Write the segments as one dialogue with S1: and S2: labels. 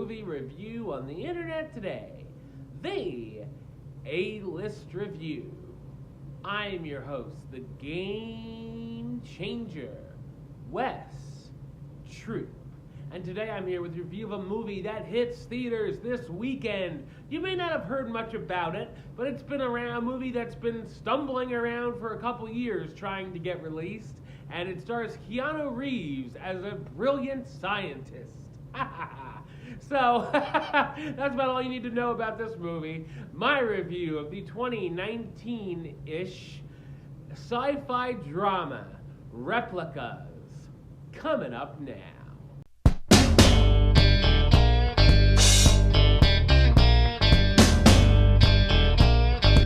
S1: movie review on the internet today, the A-List Review. I am your host, the Game Changer, Wes Troop. And today I'm here with a review of a movie that hits theaters this weekend. You may not have heard much about it, but it's been a movie that's been stumbling around for a couple years trying to get released. And it stars Keanu Reeves as a brilliant scientist. So, that's about all you need to know about this movie. My review of the 2019-ish sci-fi drama, Replicas, coming up now.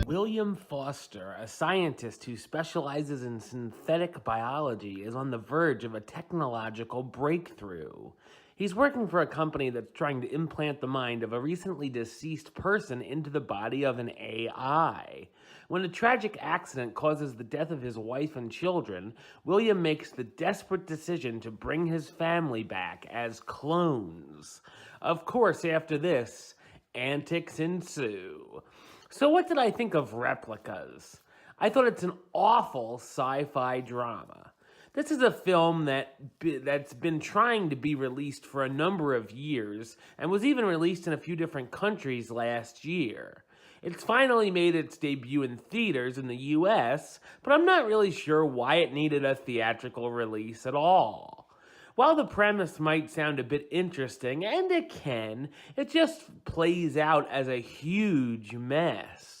S1: William Foster, a scientist who specializes in synthetic biology, is on the verge of a technological breakthrough. He's working for a company that's trying to implant the mind of a recently deceased person into the body of an AI. When a tragic accident causes the death of his wife and children, William makes the desperate decision to bring his family back as clones. Of course, after this, antics ensue. So what did I think of Replicas? I thought it's an awful sci-fi drama. This is a film that's been trying to be released for a number of years and was even released in a few different countries last year. It's finally made its debut in theaters in the US, but I'm not really sure why it needed a theatrical release at all. While the premise might sound a bit interesting, and it can, it just plays out as a huge mess.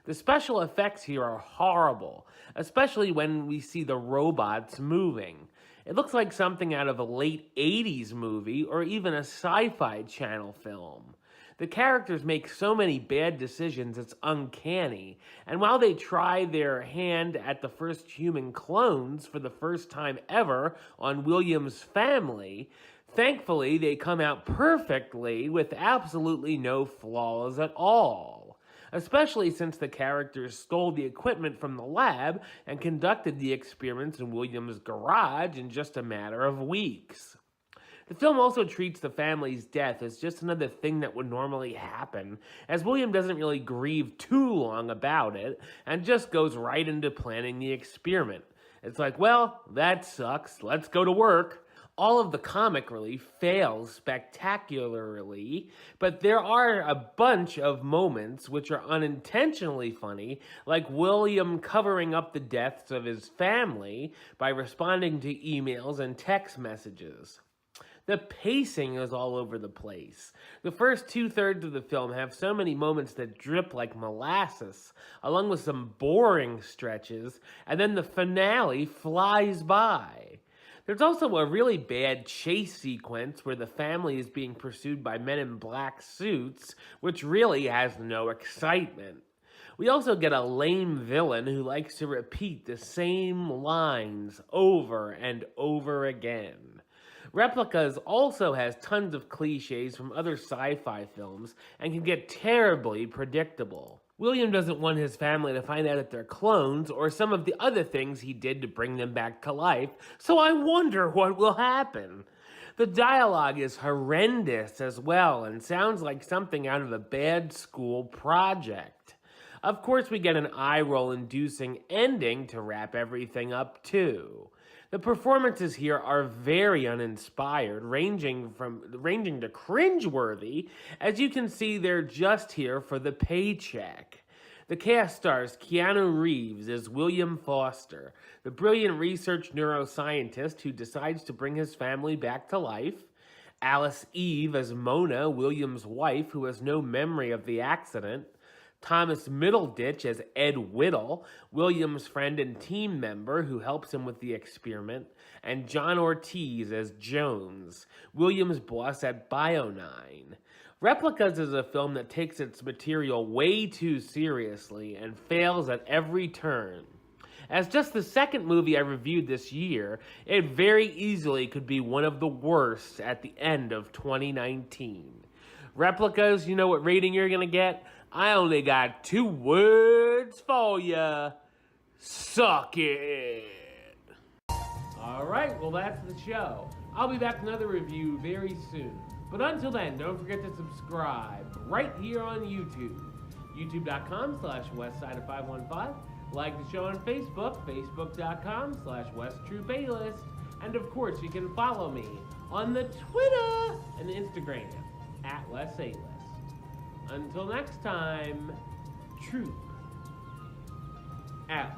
S1: The special effects here are horrible, especially when we see the robots moving. It looks like something out of a late 80s movie or even a Sci-Fi Channel film. The characters make so many bad decisions it's uncanny, and while they try their hand at the first human clones for the first time ever on William's family, thankfully they come out perfectly with absolutely no flaws at all. Especially since the characters stole the equipment from the lab and conducted the experiments in William's garage in just a matter of weeks. The film also treats the family's death as just another thing that would normally happen, as William doesn't really grieve too long about it, and just goes right into planning the experiment. It's like, well, that sucks, let's go to work. All of the comic relief fails spectacularly, but there are a bunch of moments which are unintentionally funny, like William covering up the deaths of his family by responding to emails and text messages. The pacing is all over the place. The first 2/3 of the film have so many moments that drip like molasses, along with some boring stretches, and then the finale flies by. There's also a really bad chase sequence where the family is being pursued by men in black suits, which really has no excitement. We also get a lame villain who likes to repeat the same lines over and over again. Replicas also has tons of cliches from other sci-fi films and can get terribly predictable. William doesn't want his family to find out that they're clones or some of the other things he did to bring them back to life, so I wonder what will happen. The dialogue is horrendous as well and sounds like something out of a bad school project. Of course, we get an eye-roll-inducing ending to wrap everything up too. The performances here are very uninspired, ranging to cringeworthy. As you can see, they're just here for the paycheck. The cast stars Keanu Reeves as William Foster, the brilliant research neuroscientist who decides to bring his family back to life, Alice Eve as Mona, William's wife, who has no memory of the accident, Thomas Middleditch as Ed Whittle, William's friend and team member who helps him with the experiment, and John Ortiz as Jones, William's boss at Bio9. Replicas is a film that takes its material way too seriously and fails at every turn. As just the second movie I reviewed this year, it very easily could be one of the worst at the end of 2019. Replicas, you know what rating you're gonna get? I only got 2 words for ya. Suck it. All right, well, that's the show. I'll be back with another review very soon. But until then, don't forget to subscribe right here on YouTube. YouTube.com/WestsideOf515. Like the show on Facebook, Facebook.com/WestTruePlaylist. And of course, you can follow me on the Twitter and Instagram @WesAlist. Until next time, Troop out.